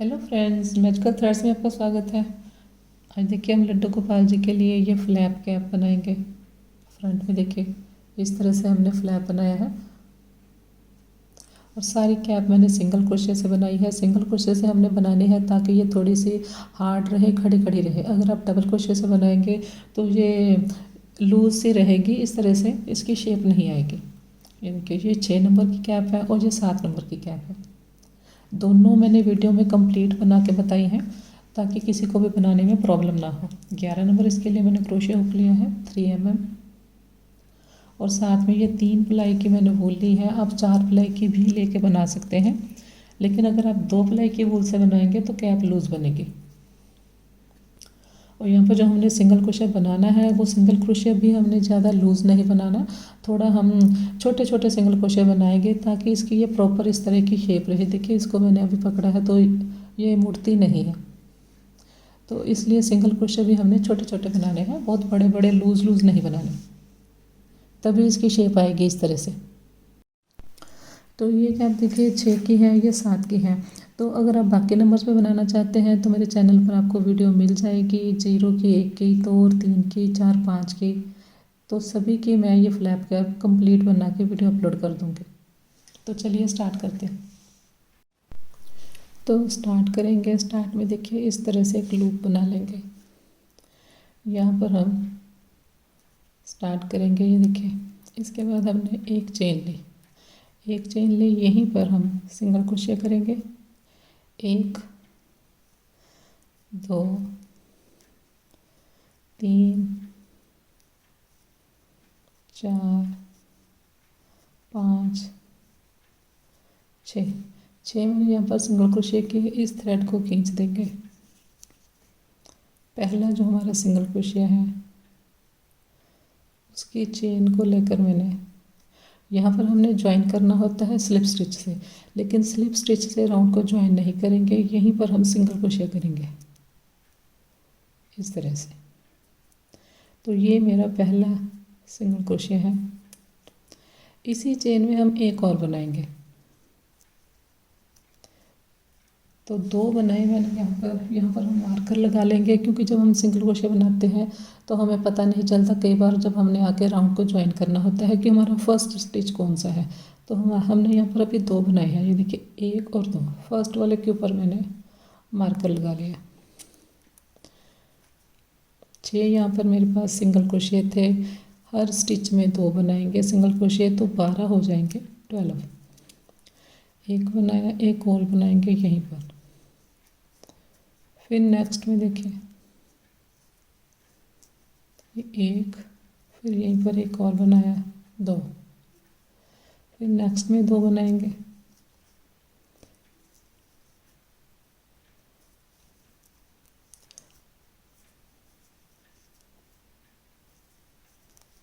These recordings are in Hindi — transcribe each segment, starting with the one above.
हेलो फ्रेंड्स, मैजिकल थ्रेड्स में आपका स्वागत है। आज देखिए हम लड्डू गोपाल जी के लिए ये फ्लैप कैप बनाएंगे। फ्रंट में देखिए इस तरह से हमने फ्लैप बनाया है और सारी कैप मैंने सिंगल क्रोशे से बनाई है। सिंगल क्रोशे से हमने बनानी है ताकि ये थोड़ी सी हार्ड रहे, खड़ी खड़ी रहे। अगर आप डबल क्रोशे से बनाएंगे तो ये लूज सी रहेगी, इस तरह से इसकी शेप नहीं आएगी। ये देखिए ये 6 नंबर की कैप है और ये 7 नंबर की कैप है। दोनों मैंने वीडियो में कंप्लीट बना के बताई हैं ताकि किसी को भी बनाने में प्रॉब्लम ना हो। 11 नंबर इसके लिए मैंने क्रोशे हुक लिया है 3 mm और साथ में ये 3 प्लाई की मैंने वूल ली है। आप 4 प्लाई की भी लेके बना सकते हैं, लेकिन अगर आप 2 प्लाई की वूल से बनाएंगे तो कैप लूज बनेगी। और यहाँ पर जो हमने सिंगल क्रोशे बनाना है वो सिंगल क्रोशे भी हमने ज़्यादा लूज़ नहीं बनाना, थोड़ा हम छोटे छोटे सिंगल क्रोशे बनाएंगे ताकि इसकी ये प्रॉपर इस तरह की शेप रहे। देखिए इसको मैंने अभी पकड़ा है तो ये मुड़ती नहीं है, तो इसलिए सिंगल क्रोशे भी हमने छोटे छोटे बनाने हैं, बहुत बड़े बड़े लूज़ लूज़ नहीं बनाने, तभी इसकी शेप आएगी इस तरह से। तो ये कैप देखिए 6 की है, ये 7 की है। तो अगर आप बाकी नंबर्स पे बनाना चाहते हैं तो मेरे चैनल पर आपको वीडियो मिल जाएगी 0 की, 1 की, 2 और 3 की, 4, 5 की। तो सभी की मैं ये फ्लैप कैप कंप्लीट बना के वीडियो अपलोड कर दूँगी। तो चलिए स्टार्ट करते हैं। तो स्टार्ट करेंगे। स्टार्ट में देखिए इस तरह से एक लूप बना लेंगे। यहाँ पर हम स्टार्ट करेंगे, ये देखिए। इसके बाद हमने एक चेन ली, यहीं पर हम सिंगल क्रोशे करेंगे। 1, 2, 3, 4, 5, 6 मैंने यहाँ पर सिंगल क्रोशे के इस थ्रेड को खींच देंगे। पहला जो हमारा सिंगल क्रोशे है उसकी चेन को लेकर मैंने यहाँ पर हमने ज्वाइन करना होता है स्लिप स्टिच से, लेकिन स्लिप स्टिच से राउंड को ज्वाइन नहीं करेंगे, यहीं पर हम सिंगल क्रोशे करेंगे इस तरह से। तो ये मेरा पहला सिंगल क्रोशे है। इसी चेन में हम एक और बनाएंगे। तो 2 बनाए मैंने यहाँ पर हम मार्कर लगा लेंगे, क्योंकि जब हम सिंगल क्रोशे बनाते हैं तो हमें पता नहीं चलता कई बार जब हमने आके राउंड को ज्वाइन करना होता है कि हमारा फर्स्ट स्टिच कौन सा है। तो हमने यहाँ पर अभी 2 बनाए हैं, ये देखिए 1 और 2। फर्स्ट वाले के ऊपर मैंने मार्कर लगा लिया। 6 यहाँ पर मेरे पास सिंगल क्रोशे थे, हर स्टिच में 2 बनाएंगे सिंगल क्रोशे, तो 12 हो जाएंगे 12। एक बनाया, एक और बनाएंगे यहीं पर। फिर नेक्स्ट में देखिए एक, फिर यहीं पर एक और बनाया 2, फिर नेक्स्ट में 2 बनाएंगे।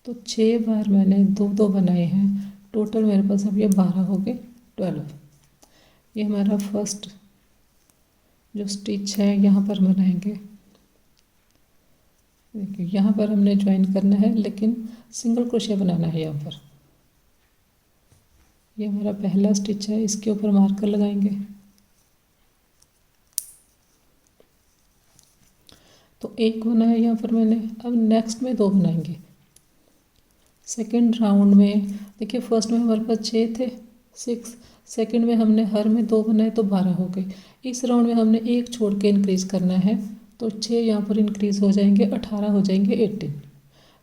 तो 6 बार मैंने 2 बनाए हैं, टोटल मेरे पास अब ये 12 हो गए 12। ये हमारा फर्स्ट जो स्टिच है यहाँ पर बनाएंगे। देखिए यहाँ पर हमने ज्वाइन करना है, लेकिन सिंगल क्रोशे बनाना है यहाँ पर। ये हमारा पहला स्टिच है, इसके ऊपर मार्कर लगाएंगे। तो 1 बनाया यहाँ पर मैंने, अब नेक्स्ट में 2 बनाएंगे। सेकेंड राउंड में देखिए फर्स्ट में हमारे पास 6 थे, 6। सेकेंड में हमने हर में 2 बनाए तो 12 हो गए। इस राउंड में हमने 1 छोड़ के इंक्रीज़ करना है, तो 6 यहाँ पर इंक्रीज़ हो जाएंगे, 18 हो जाएंगे 18।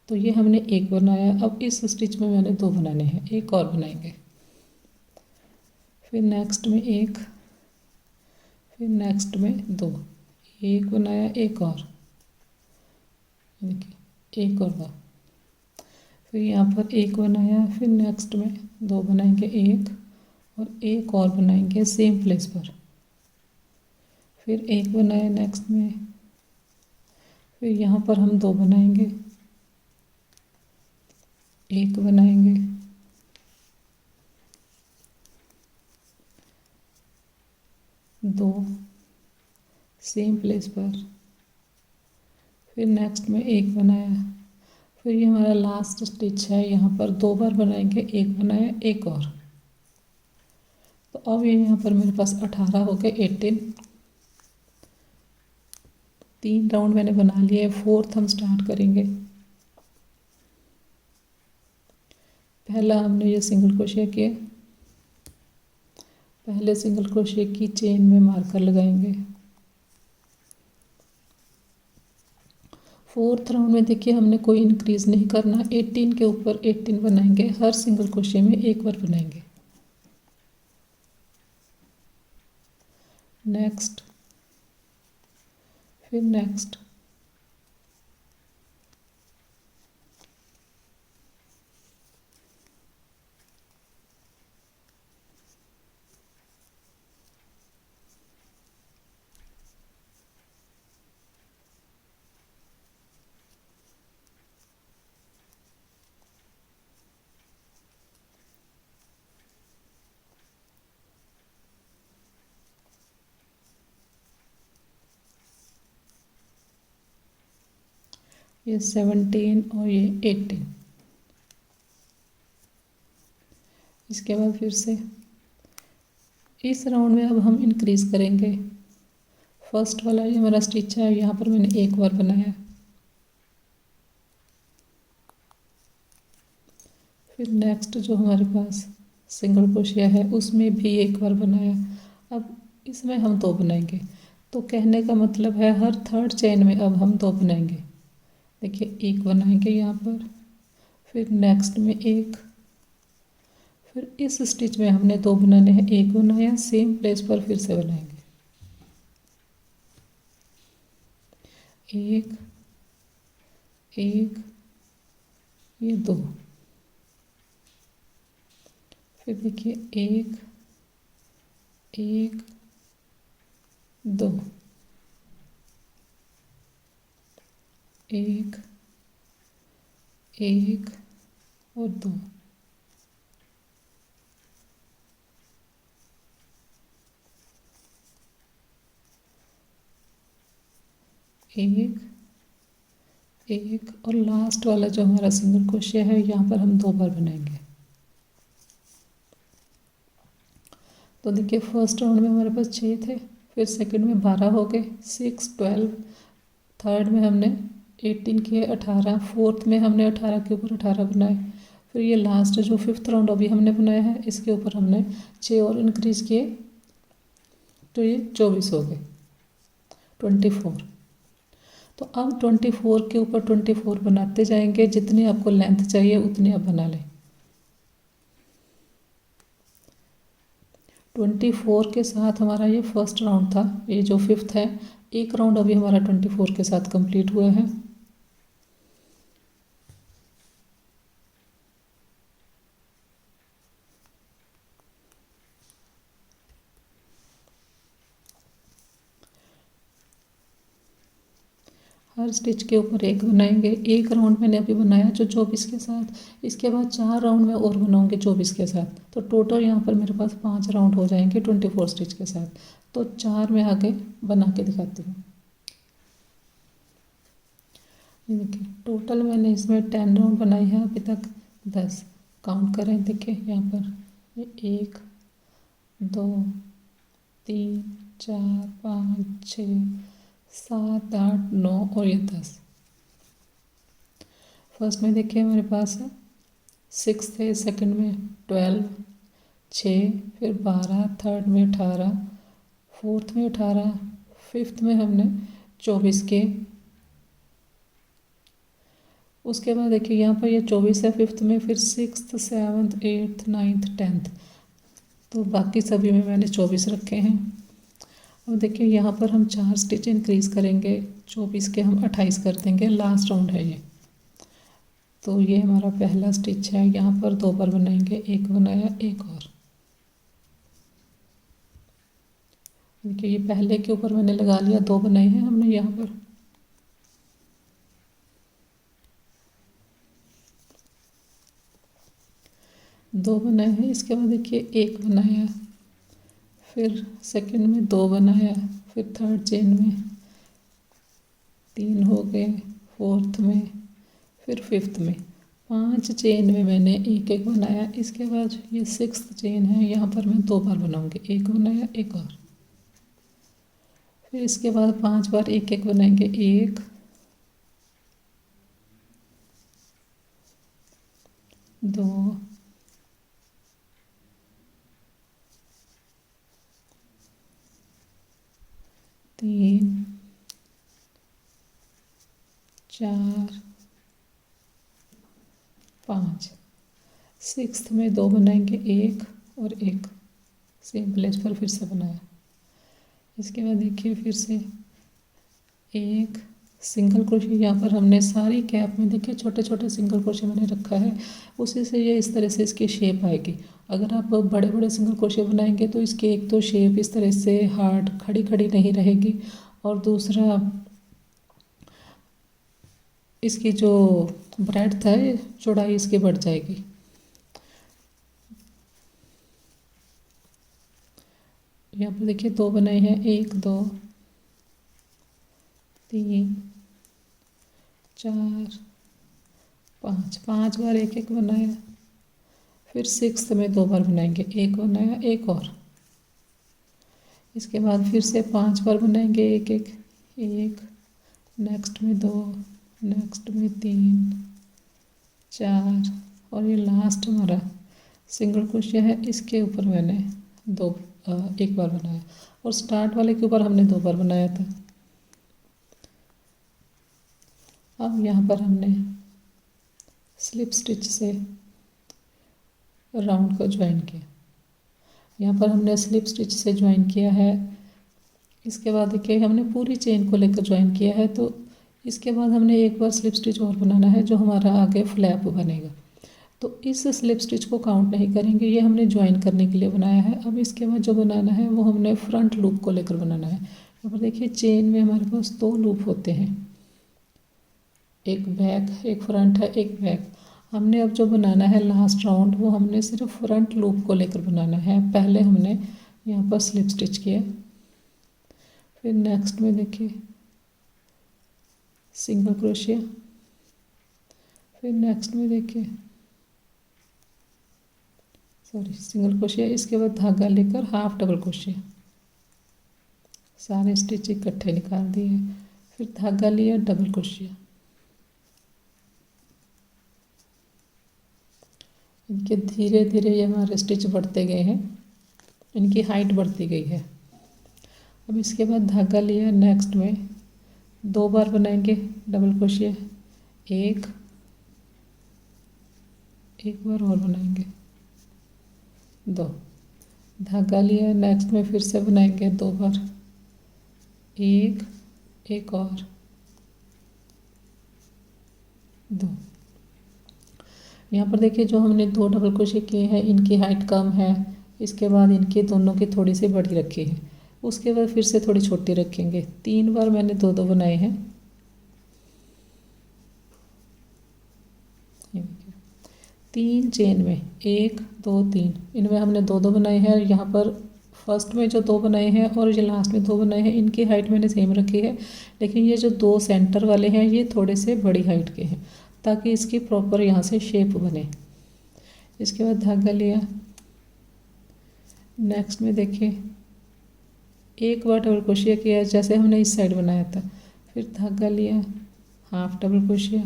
तो ये हमने 1 बनाया। अब इस स्टिच में मैंने 2 बनाने हैं, एक और बनाएंगे। फिर नेक्स्ट में 1, फिर नेक्स्ट में 2, 1 बनाया, एक और, देखिए 1 और 2। फिर यहाँ पर 1 बनाया, फिर नेक्स्ट में 2 बनाएंगे, 1 और एक और बनाएंगे सेम प्लेस पर। फिर 1 बनाया नेक्स्ट में, फिर यहाँ पर हम 2 बनाएंगे, 1 बनाएंगे, 2 सेम प्लेस पर, फिर नेक्स्ट में 1 बनाया। फिर ये हमारा लास्ट स्टिच है, यहाँ पर 2 बार बनाएंगे, 1 बनाया, एक और। तो अब ये यहाँ पर मेरे पास 18 हो गए 18। 3 राउंड मैंने बना लिए, फोर्थ हम स्टार्ट करेंगे। पहला हमने ये सिंगल क्रोशिया किया, पहले सिंगल क्रोशिया की चेन में मार्कर लगाएंगे। फोर्थ राउंड में देखिए हमने कोई इंक्रीज नहीं करना, 18 के ऊपर 18 बनाएंगे, हर सिंगल क्रोशिया में एक बार बनाएंगे। नेक्स्ट, फिर नेक्स्ट, ये 17 और ये 18। इसके बाद फिर से इस राउंड में अब हम इंक्रीज करेंगे। फर्स्ट वाला ये हमारा स्टिच है, यहाँ पर मैंने एक बार बनाया, फिर नेक्स्ट जो हमारे पास सिंगल क्रोशिया है उसमें भी एक बार बनाया। अब इसमें हम 2 बनाएंगे, तो कहने का मतलब है हर थर्ड चेन में अब हम 2 बनाएंगे। देखिए एक बनाएंगे यहाँ पर, फिर नेक्स्ट में एक, फिर इस स्टिच में हमने 2 बनाने हैं, एक बनाया, सेम प्लेस पर फिर से बनाएंगे, एक एक, ये 2, फिर देखिए एक एक 2, एक एक और 2, एक एक, और लास्ट वाला जो हमारा सिंगल क्रोशिया है यहाँ पर हम 2 बार बनाएंगे। तो देखिए फर्स्ट राउंड में हमारे पास 6 थे, फिर सेकंड में 12 हो गए, 6 12, थर्ड में हमने 18 किए, 18, फोर्थ में हमने 18 के ऊपर 18 बनाए, फिर ये लास्ट जो फिफ्थ राउंड अभी हमने बनाया है इसके ऊपर हमने 6 और इंक्रीज किए, तो ये 24 हो गए, 24। तो अब 24 के ऊपर 24 बनाते जाएंगे, जितनी आपको लेंथ चाहिए उतनी आप बना लें। 24 के साथ हमारा ये फर्स्ट राउंड था, ये जो फिफ्थ है, एक राउंड अभी हमारा 24 के साथ कंप्लीट हुआ है। हर स्टिच के ऊपर एक बनाएंगे, एक राउंड मैंने अभी बनाया जो 24 के साथ, इसके बाद 4 राउंड में और बनाऊंगे 24 के साथ, तो टोटल यहाँ पर मेरे पास 5 राउंड हो जाएंगे 24 स्टिच के साथ। तो 4 में आगे बना के दिखाती हूँ। ये देखिए टोटल मैंने इसमें 10 राउंड बनाए हैं अभी तक, 10 काउंट करें, देखिए यहाँ पर ये 1 2 3 4 5 6 7 8 9 और ये 10। फर्स्ट में देखिए हमारे पास 6 थे, सेकंड में 12, 6, फिर 12, थर्ड में 18, फोर्थ में 18, फिफ्थ में हमने 24 के, उसके बाद देखिए यहाँ पर ये 24 है फिफ्थ में, फिर 6th 7th 8th 9th 10th, तो बाकी सभी में मैंने 24 रखे हैं। अब देखिए यहाँ पर हम 4 स्टिच इंक्रीज करेंगे, 24 के हम 28 कर देंगे, लास्ट राउंड है ये। तो ये हमारा पहला स्टिच है, यहाँ पर 2 बार बनाएंगे, एक बनाया, एक और। देखिए ये पहले के ऊपर मैंने लगा लिया, 2 बनाए हैं हमने यहाँ पर। दो बनाए हैं, इसके बाद देखिए एक बनाया, फिर सेकंड में 2 बनाया, फिर थर्ड चेन में 3 हो गए, फोर्थ में, फिर फिफ्थ में 5 चेन में मैंने एक एक बनाया। इसके बाद ये 6th चेन है, यहाँ पर मैं 2 बार बनाऊंगी, एक बनाया एक और, फिर इसके बाद 5 बार एक एक बनाएंगे। 1 2 3 4 5। सिक्स्थ में 2 बनाएंगे, 1 और 1 सेम प्लेस पर फिर से बनाया। इसके बाद देखिए फिर से एक सिंगल क्रोशिया, यहाँ पर हमने सारी कैप में देखिए छोटे छोटे सिंगल क्रोशिया मैंने रखा है, उसी से ये इस तरह से इसकी शेप आएगी। अगर आप बड़े बड़े सिंगल क्रोशिया बनाएंगे तो इसकी एक तो शेप इस तरह से हार्ड खड़ी खड़ी नहीं रहेगी, और दूसरा इसकी जो ब्रेड्थ है, चौड़ाई इसकी बढ़ जाएगी। यहाँ पर देखिए 2 बनाए हैं, 1 2 3 4 5। 5 बार एक एक बनाया। फिर सिक्स्थ में 2 बार बनाएंगे, 1 बनाया, 1 और। इसके बाद फिर से 5 बार बनाएंगे, 1 1 1, नेक्स्ट में 2, नेक्स्ट में 3 4, और ये लास्ट हमारा सिंगल क्रोशिया है, इसके ऊपर मैंने 1 बार बनाया, और स्टार्ट वाले के ऊपर हमने 2 बार बनाया था। अब यहाँ पर हमने स्लिप स्टिच से राउंड को ज्वाइन किया। यहाँ पर हमने स्लिप स्टिच से ज्वाइन किया है। इसके बाद देखिए हमने पूरी चेन को लेकर ज्वाइन किया है, तो इसके बाद हमने एक बार स्लिप स्टिच और बनाना है, जो हमारा आगे फ्लैप बनेगा। तो इस स्लिप स्टिच को काउंट नहीं करेंगे, ये हमने ज्वाइन करने के लिए बनाया है। अब इसके बाद जो बनाना है वो हमने फ्रंट लूप को लेकर बनाना है। यहाँ पर देखिए चेन में हमारे पास 2 लूप होते हैं, एक बैक, एक फ्रंट है, एक बैक। हमने अब जो बनाना है लास्ट राउंड, वो हमने सिर्फ फ्रंट लूप को लेकर बनाना है। पहले हमने यहाँ पर स्लिप स्टिच किया, फिर नेक्स्ट में देखिए सिंगल क्रोशिया, फिर नेक्स्ट में देखिए सिंगल क्रोशिया, इसके बाद धागा लेकर हाफ डबल क्रोशिया, सारे स्टिच इकट्ठे निकाल दिए। फिर धागा लिया, डबल क्रोशिया, इनके धीरे धीरे ये हमारे स्टिच बढ़ते गए हैं, इनकी हाइट बढ़ती गई है। अब इसके बाद धागा लिया, नेक्स्ट में 2 बार बनाएंगे डबल क्रोशिया, 1 बार और बनाएंगे, 2। धागा लिया, नेक्स्ट में फिर से बनाएंगे 2 बार, 1 और 2। यहाँ पर देखिए जो हमने 2 डबल क्रोशिया किए हैं, इनकी हाइट कम है, इसके बाद इनकी दोनों की थोड़ी सी बड़ी रखी है, उसके बाद फिर से थोड़ी छोटी रखेंगे। 3 बार मैंने 2 बनाए हैं, 3 चेन में 1 2 3, इनमें हमने 2 बनाए हैं। यहाँ पर फर्स्ट में जो 2 बनाए हैं और ये लास्ट में 2 बनाए हैं, इनकी हाइट मैंने सेम रखी है, लेकिन ये जो 2 सेंटर वाले हैं ये थोड़े से बड़ी हाइट के हैं, ताकि इसकी प्रॉपर यहाँ से शेप बने। इसके बाद धागा लिया, नेक्स्ट में देखिए 1 बार डबल क्रोशिया किया जैसे हमने इस साइड बनाया था, फिर धागा लिया, half double crochet,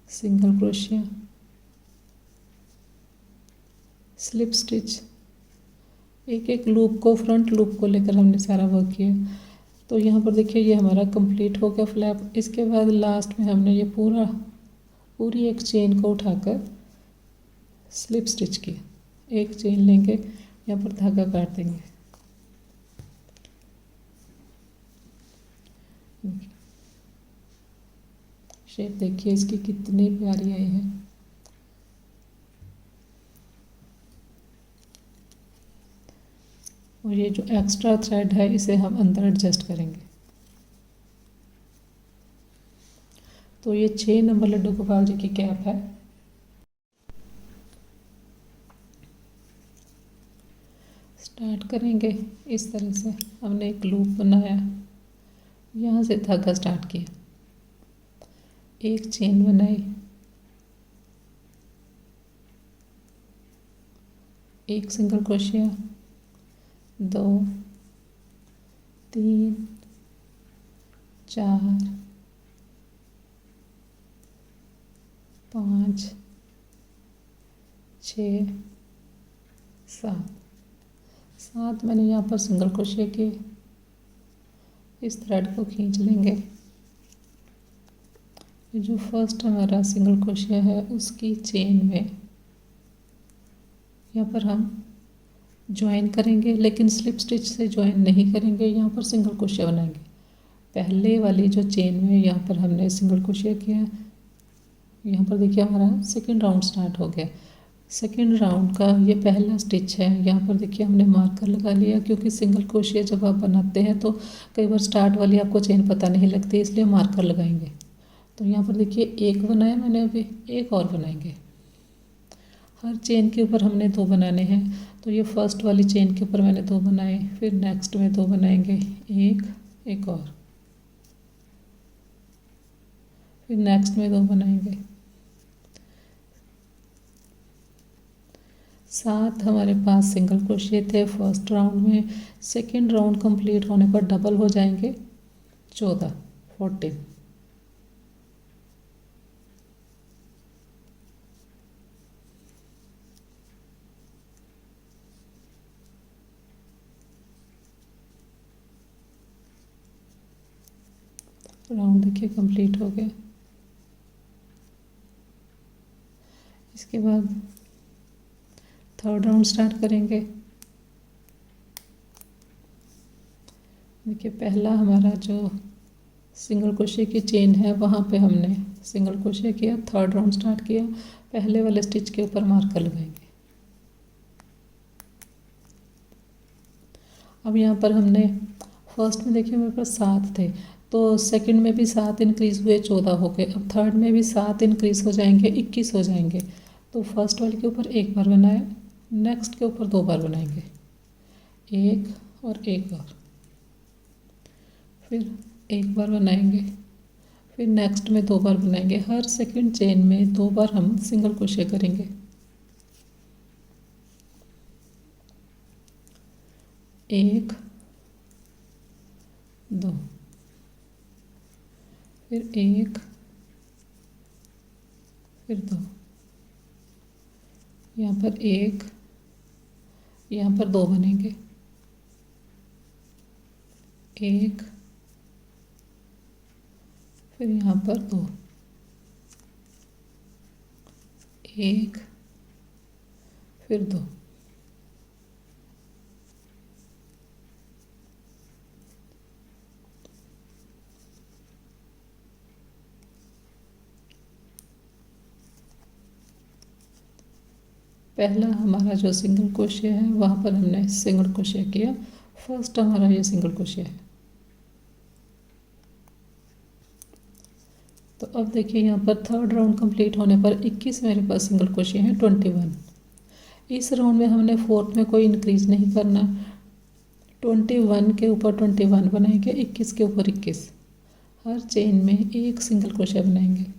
single crochet, slip stitch, एक लूप को, फ्रंट लूप को लेकर हमने सारा वर्क किया। तो यहाँ पर देखिए ये हमारा कंप्लीट हो गया फ्लैप। इसके बाद लास्ट में हमने ये पूरी एक चेन को उठाकर स्लिप स्टिच किया। एक चेन लेंगे, यहाँ पर धागा काट देंगे, शेप देखिए इसकी कितनी प्यारी आई है। और ये जो एक्स्ट्रा थ्रेड है इसे हम अंदर एडजस्ट करेंगे। तो ये 6 नंबर लड्डू गोपाल जी की कैप है। स्टार्ट करेंगे इस तरह से, हमने एक लूप बनाया, यहाँ से धागा स्टार्ट किया, एक चेन बनाई, एक सिंगल क्रोशिया, 2 3 4 5 6 7 7 मैंने यहाँ पर सिंगल क्रोशिया किए। इस थ्रेड को खींच लेंगे। ये जो फर्स्ट हमारा सिंगल क्रोशिया है उसकी चेन में यहाँ पर हम ज्वाइन करेंगे, लेकिन स्लिप स्टिच से ज्वाइन नहीं करेंगे, यहाँ पर सिंगल क्रोशिया बनाएंगे। पहले वाली जो चेन में यहाँ पर हमने सिंगल क्रोशिया किया, यहाँ पर देखिए हमारा सेकंड राउंड स्टार्ट हो गया। सेकंड राउंड का ये पहला स्टिच है। यहाँ पर देखिए हमने मार्कर लगा लिया, क्योंकि सिंगल क्रोशिया जब आप बनाते हैं तो कई बार स्टार्ट वाली आपको चेन पता नहीं लगती, इसलिए मार्कर लगाएंगे। तो यहाँ पर देखिए एक बनाया मैंने, अभी एक और बनाएंगे। हर चेन के ऊपर हमने 2 बनाने हैं। तो ये फर्स्ट वाली चेन के ऊपर मैंने 2 बनाए, फिर नेक्स्ट में 2 बनाएंगे, एक और, फिर नेक्स्ट में 2 बनाएंगे। 7 हमारे पास सिंगल क्रोशिया थे फर्स्ट राउंड में। सेकेंड राउंड कंप्लीट होने पर डबल हो जाएंगे, 14 राउंड देखिए कंप्लीट हो गया। इसके बाद थर्ड राउंड स्टार्ट करेंगे। देखिए पहला हमारा जो सिंगल क्रोशिया की चेन है वहाँ पे हमने सिंगल क्रोशिया किया, थर्ड राउंड स्टार्ट किया। पहले वाले स्टिच के ऊपर मार्कर लगाएंगे। अब यहाँ पर हमने फर्स्ट में देखिए मेरे पास 7 थे, तो सेकंड में भी 7 इंक्रीज़ हुए, 14 हो गए। अब थर्ड में भी 7 इंक्रीज़ हो जाएंगे, 21 हो जाएंगे। तो फर्स्ट वाले के ऊपर एक बार बनाया, नेक्स्ट के ऊपर 2 बार बनाएंगे, एक और, फिर एक बार बनाएंगे, फिर नेक्स्ट में 2 बार बनाएंगे। हर सेकंड चेन में 2 बार हम सिंगल क्रोशिया करेंगे। एक, 2, फिर एक, फिर 2, यहाँ पर एक, यहाँ पर 2 बनेंगे, एक, फिर यहाँ पर 2, एक, फिर 2, पहला हमारा जो सिंगल क्रोशिया है वहाँ पर हमने सिंगल क्रोशिया किया। फर्स्ट हमारा ये सिंगल क्रोशिया है। तो अब देखिए यहाँ पर थर्ड राउंड कंप्लीट होने पर 21 मेरे पास सिंगल क्रोशिया है, 21। इस राउंड में हमने फोर्थ में कोई इंक्रीज नहीं करना। 21 के ऊपर 21 बनाएंगे, 21 के ऊपर 21। हर चेन में एक सिंगल क्रोशिया बनाएंगे।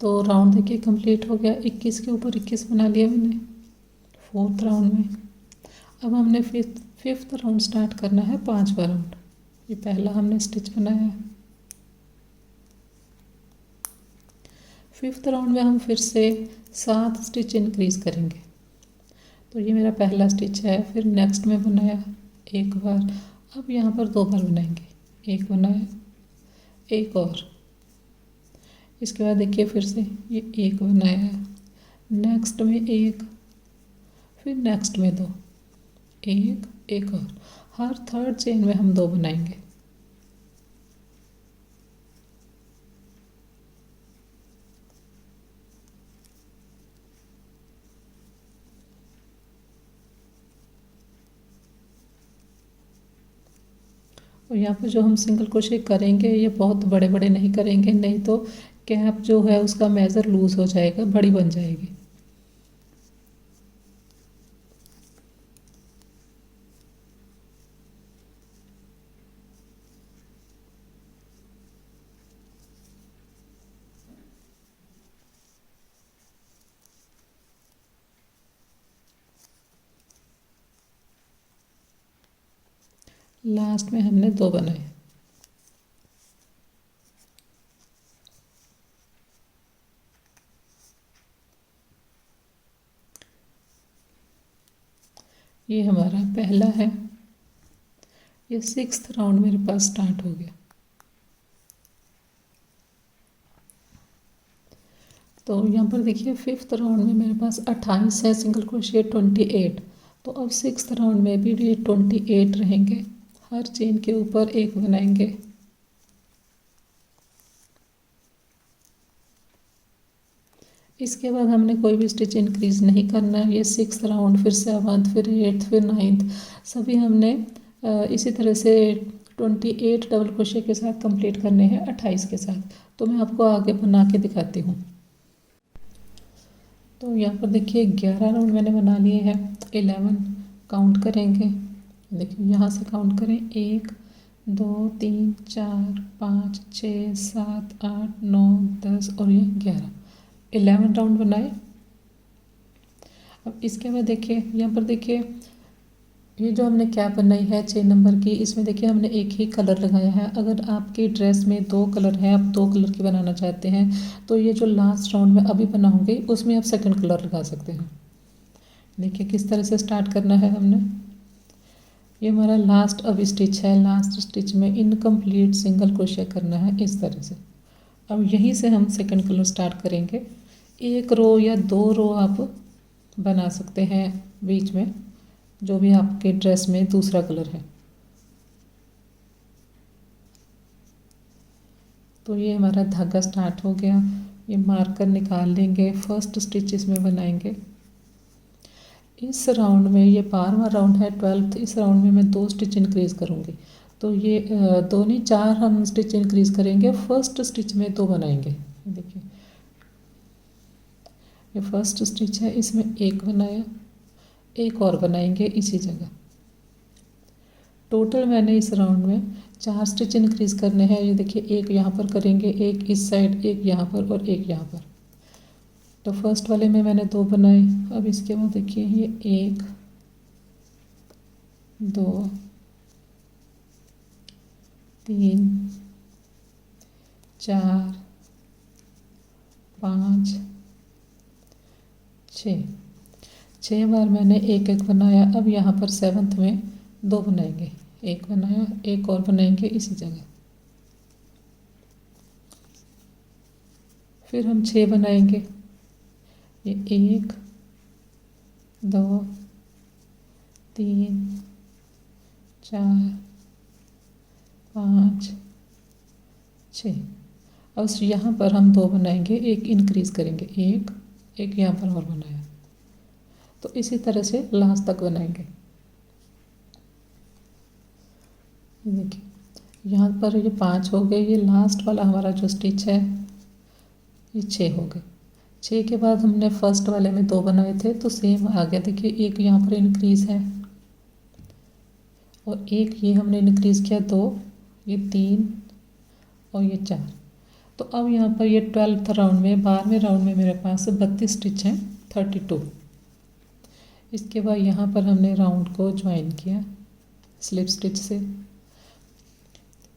तो राउंड देखिए कंप्लीट हो गया। 21 के ऊपर 21 बना लिया मैंने फोर्थ राउंड में। अब हमने फिफ्थ राउंड स्टार्ट करना है, 5वां राउंड। ये पहला हमने स्टिच बनाया है। फिफ्थ राउंड में हम फिर से 7 स्टिच इंक्रीज करेंगे। तो ये मेरा पहला स्टिच है। फिर नेक्स्ट में बनाया एक बार, अब यहाँ पर 2 बार बनाएंगे, एक बनाया, एक और। इसके बाद देखिए फिर से ये एक बनाया, नेक्स्ट में एक, फिर नेक्स्ट में 2, एक और। हर थर्ड चेन में हम 2 बनाएंगे। और यहाँ पर जो हम सिंगल क्रोशे करेंगे ये बहुत बड़े बड़े नहीं करेंगे, नहीं तो कैप जो है उसका मेज़र लूज़ हो जाएगा, बड़ी बन जाएगी। लास्ट में हमने 2 बनाए। ये हमारा पहला है। ये 6th राउंड मेरे पास स्टार्ट हो गया। तो यहाँ पर देखिए 5th राउंड में मेरे पास 28 है सिंगल क्रोशिया, 28। तो अब 6th राउंड में भी ये 28 रहेंगे। हर चेन के ऊपर 1 बनाएंगे। इसके बाद हमने कोई भी स्टिच इंक्रीज नहीं करना। ये 6th राउंड, फिर 7th, फिर 8th, फिर 9th सभी हमने इसी तरह से 28 डबल क्रोशिया के साथ कंप्लीट करने हैं 28 के साथ। तो मैं आपको आगे बना के दिखाती हूँ। तो यहाँ पर देखिए 11 राउंड मैंने बना लिए हैं। 11 काउंट करेंगे। देखिए यहाँ से काउंट करें, 1 2 3 4 5 6 7 8 9 10 और ये 11, 11 राउंड बनाए। अब इसके बाद देखिए यहाँ पर देखिए ये जो हमने कैप बनाई है 6 नंबर की, इसमें देखिए हमने एक ही कलर लगाया है। अगर आपकी ड्रेस में 2 कलर हैं, आप 2 कलर की बनाना चाहते हैं, तो ये जो लास्ट राउंड में अभी बनाऊंगी उसमें आप सेकंड कलर लगा सकते हैं। देखिए किस तरह से स्टार्ट करना है हमने। ये हमारा लास्ट अब स्टिच है। लास्ट स्टिच में इनकम्प्लीट सिंगल क्रोशिया करना है इस तरह से। अब यहीं से हम सेकंड कलर स्टार्ट करेंगे। 1 रो या 2 रो आप बना सकते हैं बीच में, जो भी आपके ड्रेस में दूसरा कलर है। तो ये हमारा धागा स्टार्ट हो गया। ये मार्कर निकाल लेंगे, फर्स्ट स्टिच इसमें बनाएंगे। इस राउंड में, ये 12वां राउंड है, 12th, इस राउंड में मैं 2 स्टिच इंक्रीज़ करूँगी। तो ये 2 नहीं 4 हम स्टिच इंक्रीज़ करेंगे। फर्स्ट स्टिच में 2 बनाएंगे। देखिए ये फर्स्ट स्टिच है, इसमें 1 बनाया, 1 और बनाएंगे इसी जगह। टोटल मैंने इस राउंड में 4 स्टिच इंक्रीज़ करने हैं। ये देखिए 1 यहाँ पर करेंगे, 1 इस साइड, 1 यहाँ पर और 1 यहाँ पर। तो फर्स्ट वाले में मैंने 2 बनाए। अब इसके बाद देखिए ये 1 2 3 4 5 6 बार मैंने 1 बनाया। अब यहाँ पर 7th में 2 बनाएंगे। 1 बनाया, 1 और बनाएंगे इसी जगह। फिर हम 6 बनाएंगे। ये 1 2 3 4 5 6। अब यहाँ पर हम 2 बनाएंगे, 1 इंक्रीज़ करेंगे, 1 यहाँ पर और बनाया। तो इसी तरह से लास्ट तक बनाएंगे। देखिए यहाँ पर ये 5 हो गए। ये लास्ट वाला हमारा जो स्टिच है ये 6 हो गए। 6 के बाद हमने फर्स्ट वाले में 2 बनाए थे, तो सेम आ गया। देखिए 1 यहाँ पर इंक्रीज़ है और 1 ये हमने इंक्रीज़ किया, 2, ये 3 और ये 4। तो अब यहाँ पर ये 12th राउंड में, 12वें राउंड में मेरे पास 32 स्टिच हैं, 32। इसके बाद यहाँ पर हमने राउंड को ज्वाइन किया स्लिप स्टिच से।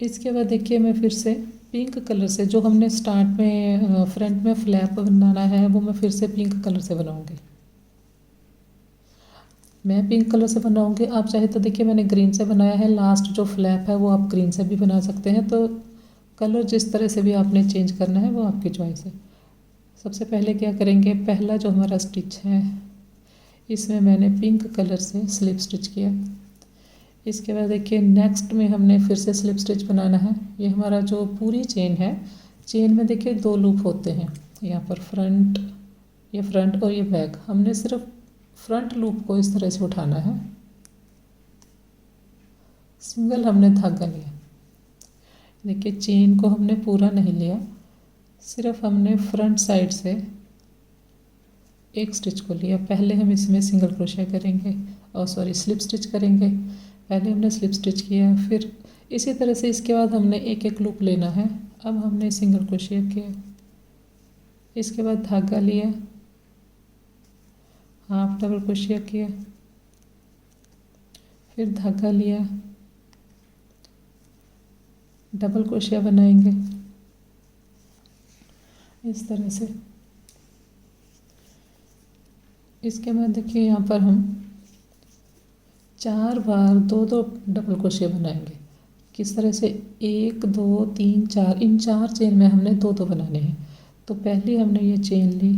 इसके बाद देखिए मैं फिर से पिंक कलर से, जो हमने स्टार्ट में फ्रंट में फ्लैप बनाना है, वो मैं फिर से पिंक कलर से बनाऊंगी। मैं पिंक कलर से बनाऊंगी। आप चाहे तो देखिए मैंने ग्रीन से बनाया है। लास्ट जो फ्लैप है वो आप ग्रीन से भी बना सकते हैं। तो कलर जिस तरह से भी आपने चेंज करना है वो आपकी चॉइस है। सबसे पहले क्या करेंगे, पहला जो हमारा स्टिच है इसमें मैंने पिंक कलर से स्लिप स्टिच किया। इसके बाद देखिए नेक्स्ट में हमने फिर से स्लिप स्टिच बनाना है। ये हमारा जो पूरी चेन है, चेन में देखिए 2 लूप होते हैं, यहाँ पर फ्रंट, ये फ्रंट और ये बैक। हमने सिर्फ फ्रंट लूप को इस तरह से उठाना है, सिंगल हमने धागा लिया। देखिए चेन को हमने पूरा नहीं लिया, सिर्फ हमने फ्रंट साइड से एक स्टिच को लिया। पहले हम इसमें सिंगल क्रोशिया करेंगे, और सॉरी स्लिप स्टिच करेंगे। पहले हमने स्लिप स्टिच किया, फिर इसी तरह से इसके बाद हमने एक एक लूप लेना है। अब हमने सिंगल क्रोशिया किया, इसके बाद धागा लिया, हाफ डबल क्रोशिया किया, फिर धागा लिया, डबल क्रोशिया बनाएंगे इस तरह से। इसके बाद देखिए यहाँ पर हम 4 बार 2-2 डबल क्रोशिया बनाएंगे। किस तरह से, 1 2 3 4, इन 4 चेन में हमने 2-2 बनाने हैं। तो पहले हमने ये चेन ली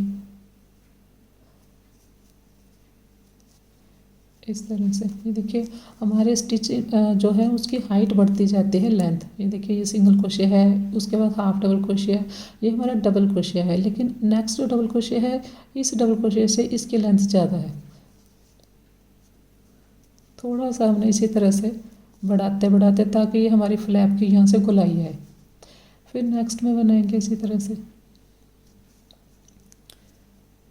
इस तरह से। ये देखिए हमारे स्टिच जो है उसकी हाइट बढ़ती जाती है, लेंथ। ये देखिए ये सिंगल क्रोशिया है, उसके बाद हाफ डबल क्रोशिया, ये हमारा डबल क्रोशिया है। लेकिन नेक्स्ट जो डबल क्रोशिया है, इस डबल क्रोशिया से इसकी लेंथ ज़्यादा है। थोड़ा सा हमने इसी तरह से बढ़ाते बढ़ाते, ताकि ये हमारी फ्लैप की यहाँ से गोलाई आए। फिर नेक्स्ट में बनाएंगे इसी तरह से,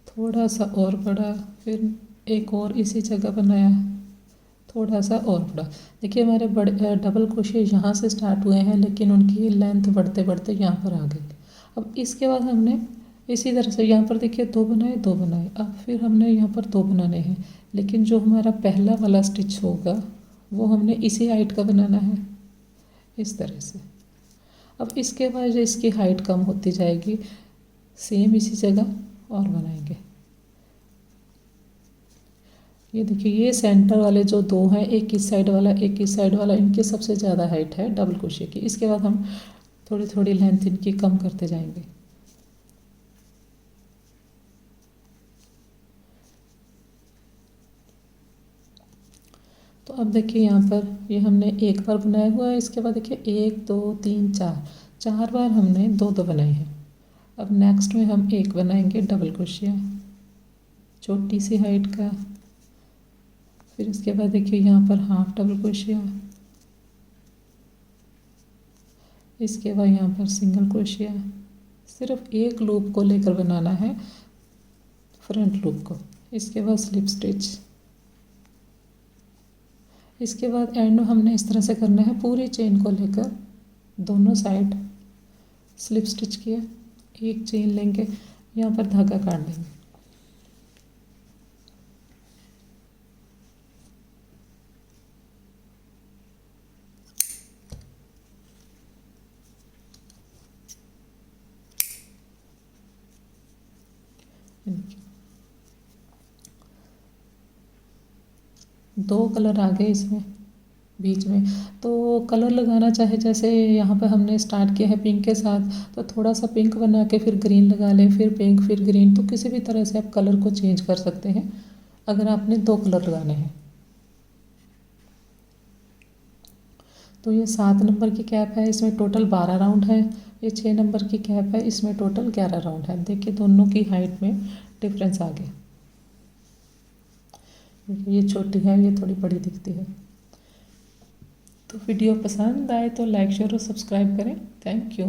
थोड़ा सा और बढ़ा, फिर एक और इसी जगह बनाया, थोड़ा सा और बढ़ा। देखिए हमारे बड़े डबल क्रोशिया यहाँ से स्टार्ट हुए हैं, लेकिन उनकी लेंथ बढ़ते बढ़ते यहाँ पर आ गई। अब इसके बाद हमने इसी तरह से यहाँ पर देखिए 2 बनाए 2 बनाए। अब फिर हमने यहाँ पर 2 बनाने हैं, लेकिन जो हमारा पहला वाला स्टिच होगा वो हमने इसी हाइट का बनाना है इस तरह से। अब इसके बाद जो इसकी हाइट कम होती जाएगी, सेम इसी जगह और बनाएंगे। ये देखिए ये सेंटर वाले जो 2 हैं, एक इस साइड वाला एक इस साइड वाला, इनकी सबसे ज़्यादा हाइट है डबल क्रोशिया की। इसके बाद हम थोड़ी थोड़ी लेंथ इनकी कम करते जाएंगे। तो अब देखिए यहाँ पर ये हमने एक बार बनाया हुआ है। इसके बाद देखिए 1 2 3 4 बार हमने 2-2 बनाए हैं। अब नेक्स्ट में हम एक बनाएंगे डबल क्रोशिया, छोटी सी हाइट का। फिर इसके बाद देखिए यहाँ पर हाफ डबल क्रोशिया, इसके बाद यहाँ पर सिंगल क्रोशिया। सिर्फ एक लूप को लेकर बनाना है, फ्रंट लूप को। इसके बाद स्लिप स्टिच। इसके बाद एंड में हमने इस तरह से करना है, पूरी चेन को लेकर दोनों साइड स्लिप स्टिच किया, एक चेन लेंगे, यहाँ पर धागा काट देंगे। दो कलर आ गए इसमें बीच में। तो कलर लगाना चाहे, जैसे यहाँ पे हमने स्टार्ट किया है पिंक के साथ, तो थोड़ा सा पिंक बना के फिर ग्रीन लगा लें, फिर पिंक फिर ग्रीन। तो किसी भी तरह से आप कलर को चेंज कर सकते हैं अगर आपने 2 कलर लगाने हैं। तो ये 7 नंबर की कैप है, इसमें टोटल 12 राउंड है। ये 6 नंबर की कैप है, इसमें टोटल 11 राउंड है। देखिए दोनों की हाइट में डिफरेंस आ गया। ये छोटी है, ये थोड़ी बड़ी दिखती है। तो वीडियो पसंद आए तो लाइक शेयर और सब्सक्राइब करें। Thank you.